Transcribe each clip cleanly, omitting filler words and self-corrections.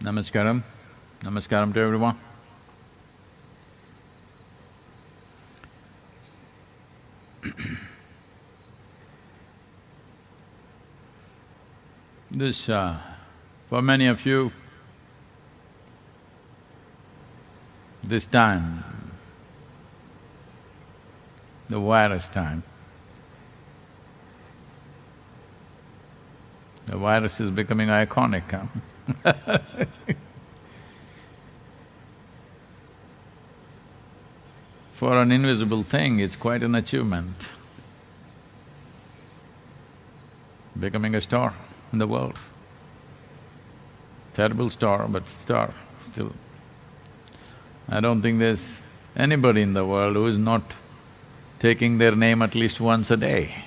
Namaskaram. Namaskaram to everyone. For many of you, this time, the virus time, the virus is becoming iconic, huh? For an invisible thing, it's quite an achievement, becoming a star in the world. Terrible star, but star still. I don't think there's anybody in the world who is not taking their name at least once a day.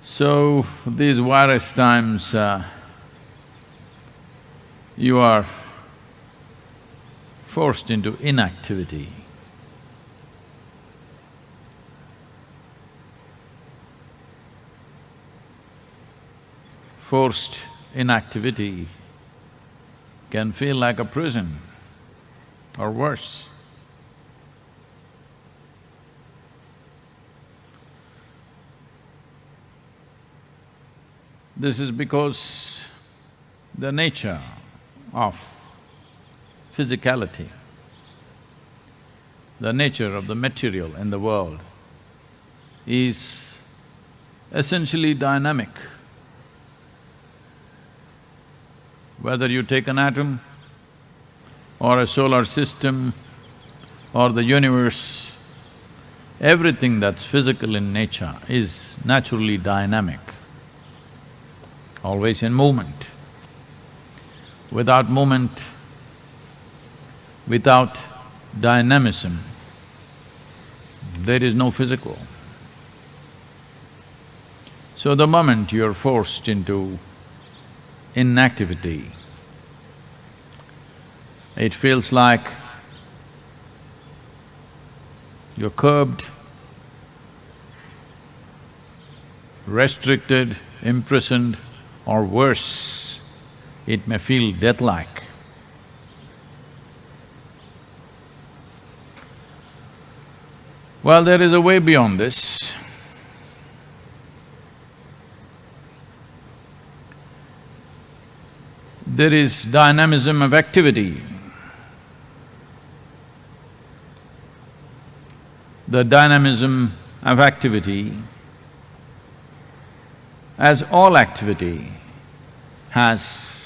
So, these virus times, you are forced into inactivity. Forced inactivity can feel like a prison or worse. This is because the nature of physicality, the nature of the material in the world is essentially dynamic. Whether you take an atom or a solar system or the universe, everything that's physical in nature is naturally dynamic, always in movement. Without movement, without dynamism, there is no physical. So the moment you're forced into inactivity, it feels like you're curbed, restricted, imprisoned, or worse, it may feel death-like. Well, there is a way beyond this. There is dynamism of activity. The dynamism of activity, as all activity, has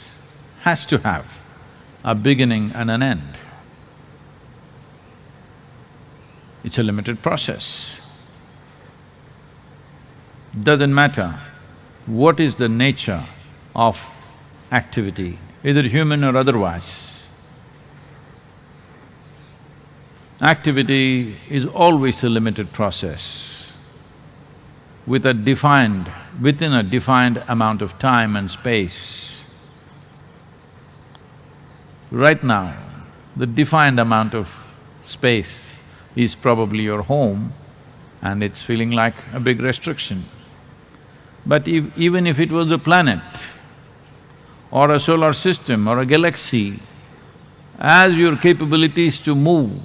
to have a beginning and an end. It's a limited process. Doesn't matter what is the nature of activity, either human or otherwise. Activity is always a limited process within a defined amount of time and space. Right now, the defined amount of space is probably your home and it's feeling like a big restriction. But even if it was a planet or a solar system or a galaxy, as your capabilities to move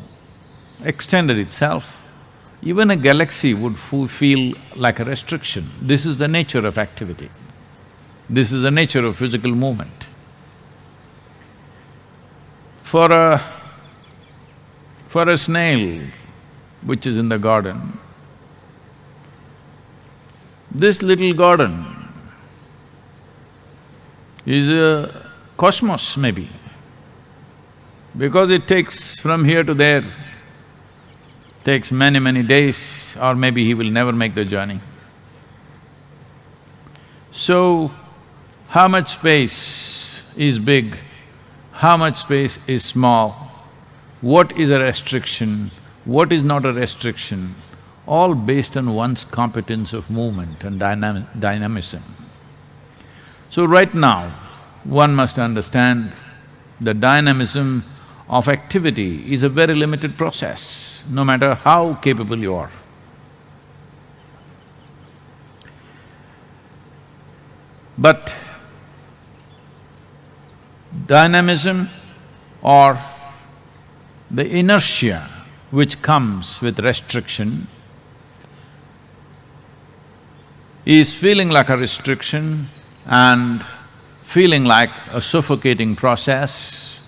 extended itself, even a galaxy would feel like a restriction. This is the nature of activity. This is the nature of physical movement. For a snail which is in the garden, this little garden is a cosmos maybe, because it takes from here to there, takes many days, or maybe he will never make the journey. So, how much space is big? How much space is small? What is a restriction? What is not a restriction? All based on one's competence of movement and dynamism. So right now, one must understand the dynamism of activity is a very limited process, no matter how capable you are. But dynamism or the inertia which comes with restriction is feeling like a restriction and feeling like a suffocating process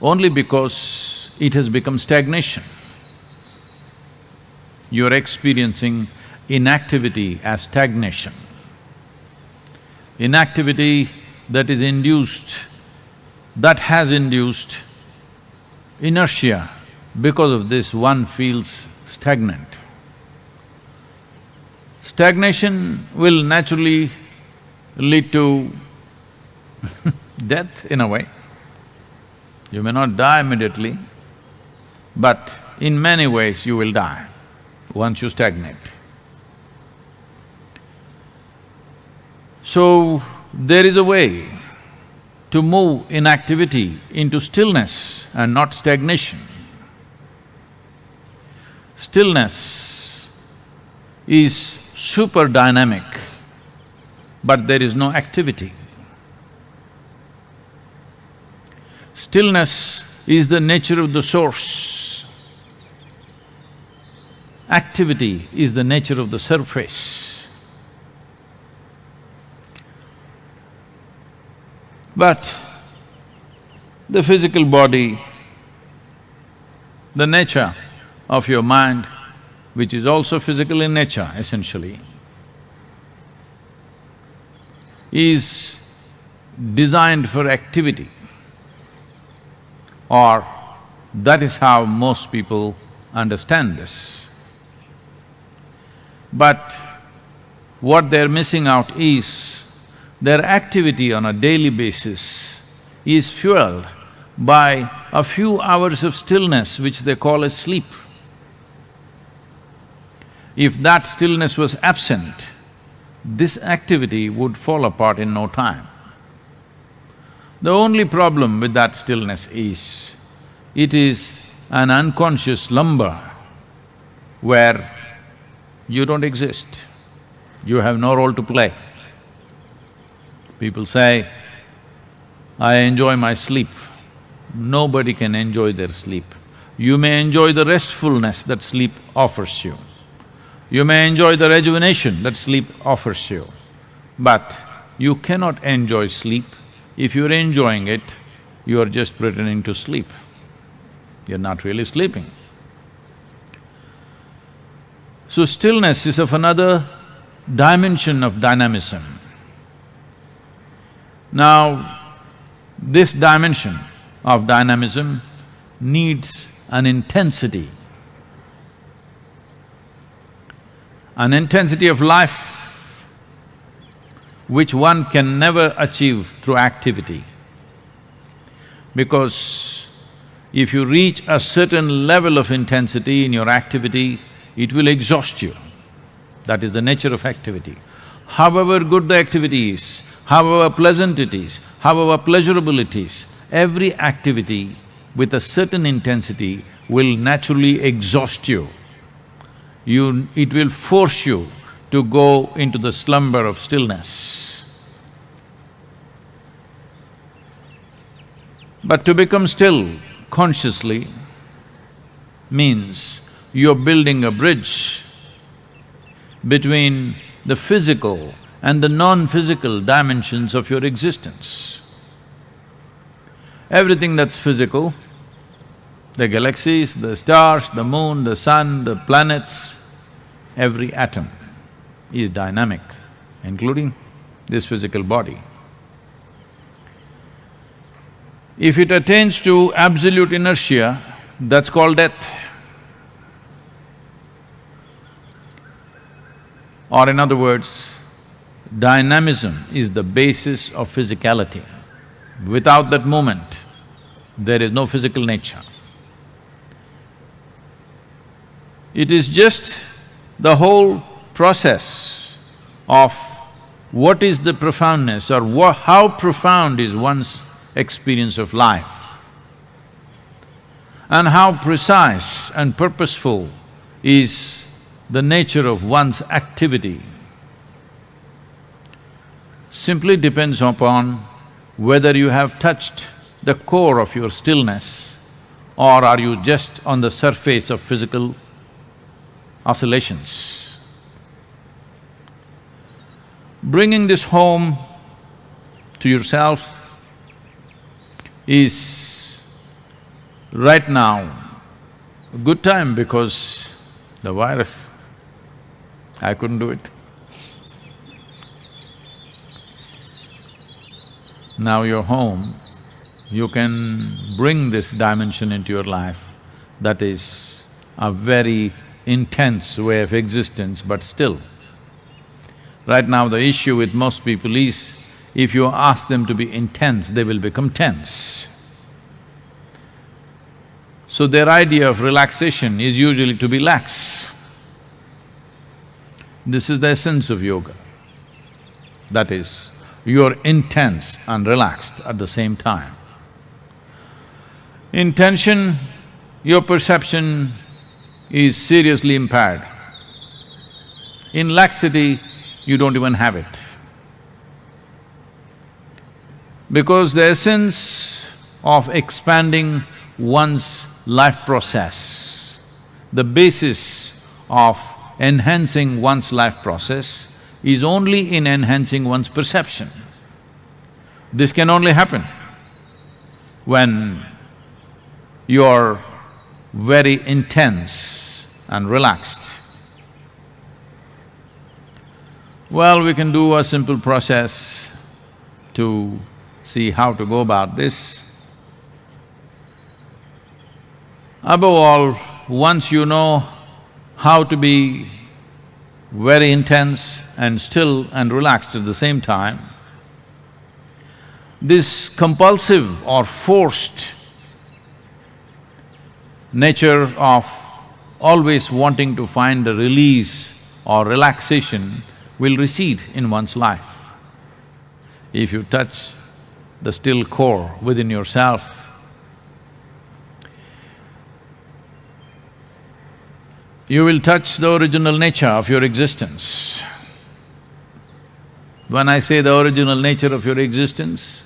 only because it has become stagnation. You're experiencing inactivity as stagnation. Inactivity that is induced, that has induced inertia. Because of this, one feels stagnant. Stagnation will naturally lead to death in a way. You may not die immediately, but in many ways you will die once you stagnate. So, there is a way to move inactivity into stillness and not stagnation. Stillness is super dynamic, but there is no activity. Stillness is the nature of the source. Activity is the nature of the surface. But the physical body, the nature of your mind, which is also physical in nature essentially, is designed for activity, or that is how most people understand this. But what they're missing out is their activity on a daily basis is fueled by a few hours of stillness which they call as sleep. If that stillness was absent, this activity would fall apart in no time. The only problem with that stillness is, it is an unconscious slumber where you don't exist, you have no role to play. People say, I enjoy my sleep. Nobody can enjoy their sleep. You may enjoy the restfulness that sleep offers you. You may enjoy the rejuvenation that sleep offers you, but you cannot enjoy sleep. If you're enjoying it, you are just pretending to sleep. You're not really sleeping. So stillness is of another dimension of dynamism. Now, this dimension of dynamism needs an intensity of life which one can never achieve through activity. Because if you reach a certain level of intensity in your activity, it will exhaust you. That is the nature of activity. However good the activity is, however pleasant it is, however pleasurable it is, every activity with a certain intensity will naturally exhaust you. It will force you to go into the slumber of stillness. But to become still consciously means you're building a bridge between the physical and the non-physical dimensions of your existence. Everything that's physical, the galaxies, the stars, the moon, the sun, the planets, every atom is dynamic, including this physical body. If it attains to absolute inertia, that's called death. Or in other words, dynamism is the basis of physicality. Without that movement, there is no physical nature. It is just the whole process of what is the profoundness or how profound is one's experience of life and how precise and purposeful is the nature of one's activity. simply depends upon whether you have touched the core of your stillness or are you just on the surface of physical oscillations. Bringing this home to yourself is right now a good time because the virus, I couldn't do it. Now you're home, you can bring this dimension into your life. That is a very intense way of existence, but still. Right now the issue with most people is, if you ask them to be intense, they will become tense. So their idea of relaxation is usually to be lax. This is the essence of yoga. That is, you're intense and relaxed at the same time. In tension, your perception is seriously impaired. In laxity, you don't even have it. Because the essence of expanding one's life process, the basis of enhancing one's life process is only in enhancing one's perception. This can only happen when you're very intense and relaxed. Well, we can do a simple process to see how to go about this. Above all, once you know how to be very intense and still and relaxed at the same time, this compulsive or forced nature of always wanting to find a release or relaxation will recede in one's life. If you touch the still core within yourself, you will touch the original nature of your existence. When I say the original nature of your existence,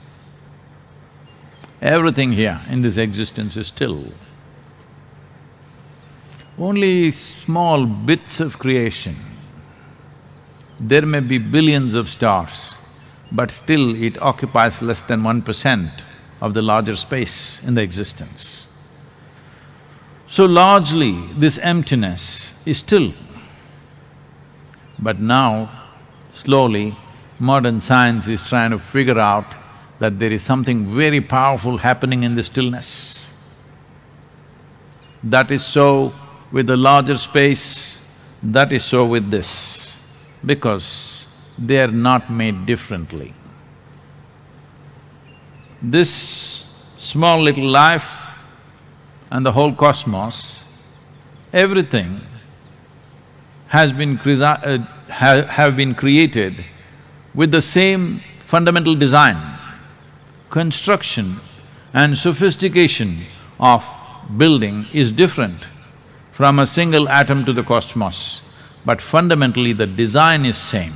everything here in this existence is still. Only small bits of creation. There may be billions of stars, but still it occupies less than 1% of the larger space in the existence. So largely, this emptiness is still. But now, slowly, modern science is trying to figure out that there is something very powerful happening in the stillness. That is so with the larger space, that is so with this, because they are not made differently. This small little life and the whole cosmos, everything has been have been created with the same fundamental design. Construction and sophistication of building is different from a single atom to the cosmos, but fundamentally the design is same.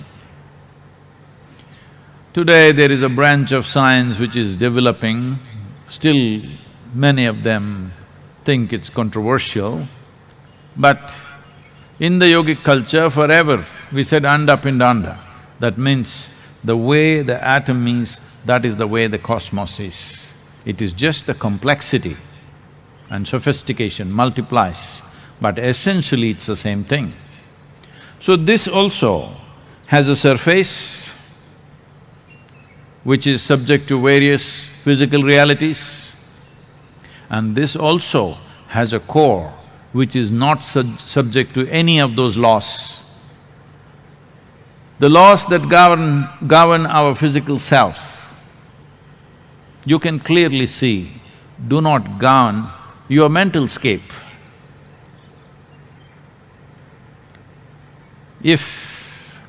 Today there is a branch of science which is developing, still many of them think it's controversial, but in the yogic culture forever we said anda pindanda. That means the way the atom is, that is the way the cosmos is. It is just the complexity and sophistication multiplies, but essentially it's the same thing. So this also has a surface which is subject to various physical realities, and this also has a core which is not subject to any of those laws. The laws that govern our physical self, you can clearly see, do not govern your mental scape. If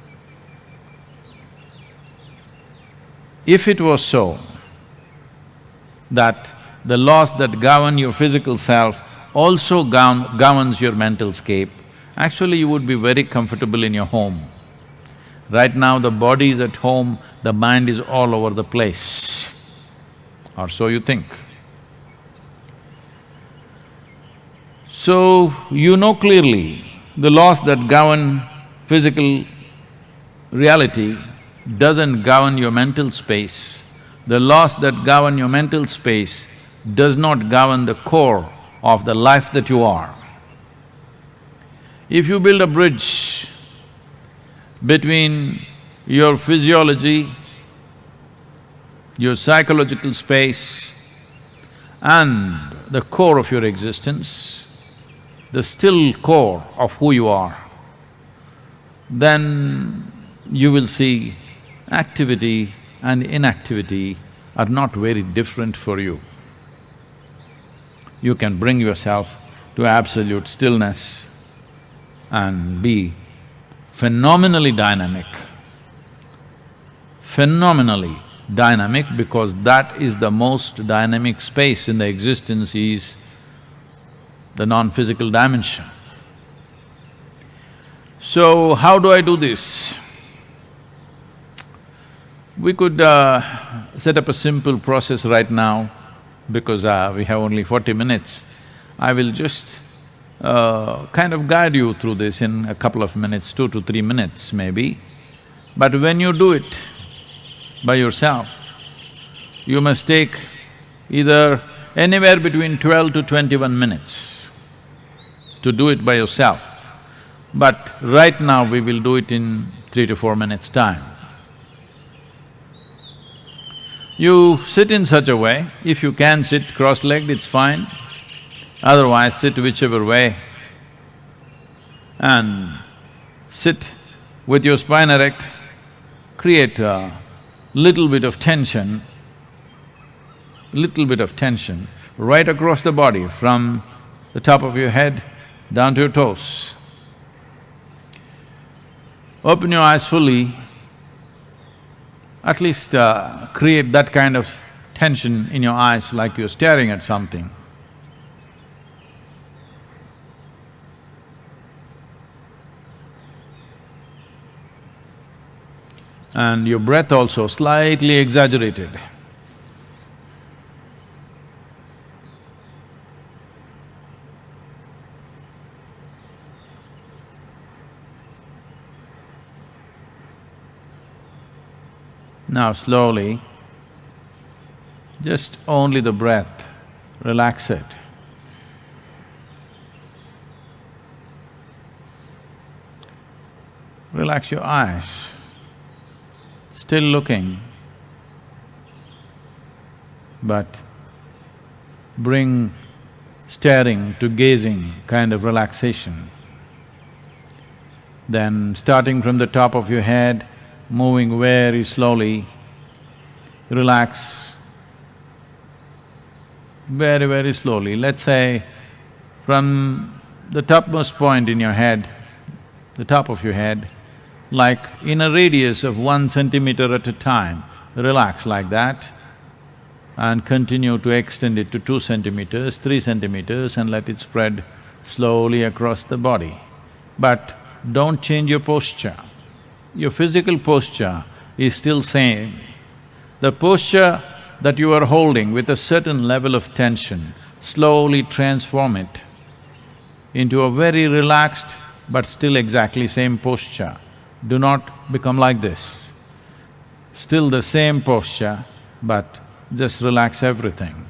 it was so that the laws that govern your physical self also governs your mental scape, actually you would be very comfortable in your home. Right now the body is at home, the mind is all over the place, or so you think. So, you know clearly the laws that govern physical reality doesn't govern your mental space. The laws that govern your mental space does not govern the core of the life that you are. If you build a bridge between your physiology, your psychological space and the core of your existence, the still core of who you are, then you will see activity and inactivity are not very different for you. You can bring yourself to absolute stillness and be phenomenally dynamic. Phenomenally dynamic, because that is the most dynamic space in the existence is the non-physical dimension. So, how do I do this? We could set up a simple process right now, because we have only 40 minutes. I will just kind of guide you through this in a couple of minutes, 2 to 3 minutes maybe. But when you do it by yourself, you must take either anywhere between 12 to 21 minutes to do it by yourself. But right now we will do it in 3 to 4 minutes' time. You sit in such a way, if you can sit cross-legged, it's fine. Otherwise, sit whichever way and sit with your spine erect, create a little bit of tension right across the body, from the top of your head down to your toes. Open your eyes fully, at least create that kind of tension in your eyes like you're staring at something. And your breath also slightly exaggerated. Now slowly, just only the breath, relax it. Relax your eyes, still looking, but bring staring to gazing kind of relaxation. Then starting from the top of your head, moving very slowly, relax very, very slowly. Let's say from the topmost point in your head, the top of your head, like in a radius of 1 centimeter at a time, relax like that and continue to extend it to 2 centimeters, 3 centimeters and let it spread slowly across the body. But don't change your posture. Your physical posture is still same. The posture that you are holding with a certain level of tension, slowly transform it into a very relaxed but still exactly same posture. Do not become like this. Still the same posture, but just relax everything.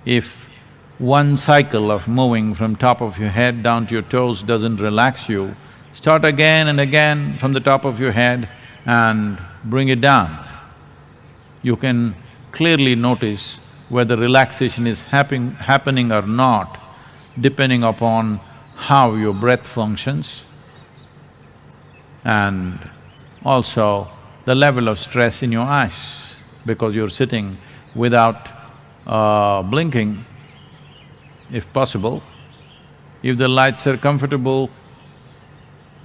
If one cycle of moving from top of your head down to your toes doesn't relax you, start again and again from the top of your head and bring it down. You can clearly notice whether relaxation is happening or not, depending upon how your breath functions and also the level of stress in your eyes, because you're sitting without blinking, if possible. If the lights are comfortable,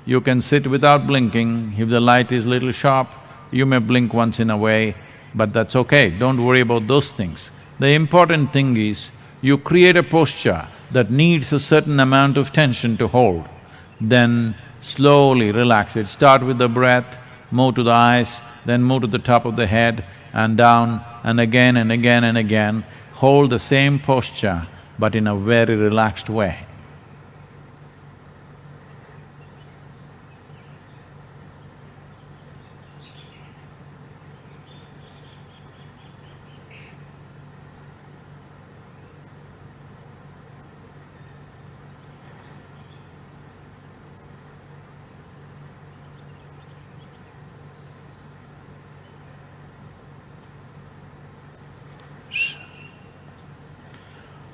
you can sit without blinking. If the light is little sharp, you may blink once in a way, but that's okay, don't worry about those things. The important thing is, you create a posture that needs a certain amount of tension to hold, then Slowly relax it. Start with the breath, move to the eyes, then move to the top of the head and down and again and again and again. Hold the same posture but in a very relaxed way.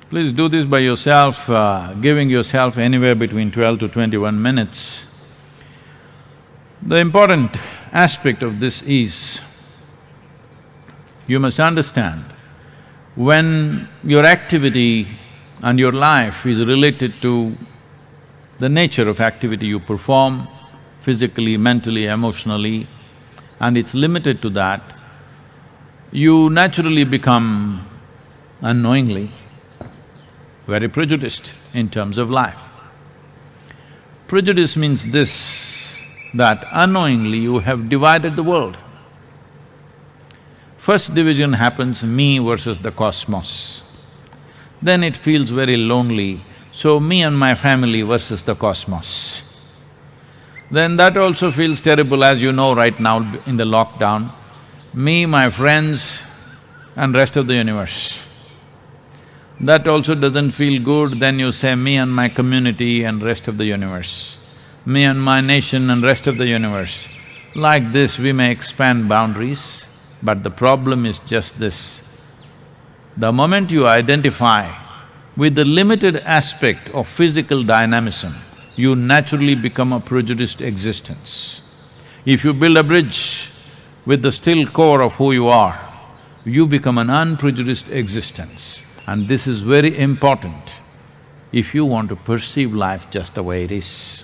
Please do this by yourself, giving yourself anywhere between 12 to 21 minutes. The important aspect of this is, you must understand, when your activity and your life is related to the nature of activity you perform, physically, mentally, emotionally, and it's limited to that, you naturally become, unknowingly, very prejudiced in terms of life. Prejudice means this, that unknowingly you have divided the world. First division happens, me versus the cosmos. Then it feels very lonely, so me and my family versus the cosmos. Then that also feels terrible, as you know right now in the lockdown, me, my friends and rest of the universe. That also doesn't feel good, then you say me and my community and rest of the universe, me and my nation and rest of the universe. Like this we may expand boundaries, but the problem is just this. The moment you identify with the limited aspect of physical dynamism, you naturally become a prejudiced existence. If you build a bridge with the still core of who you are, you become an unprejudiced existence. And this is very important if you want to perceive life just the way it is.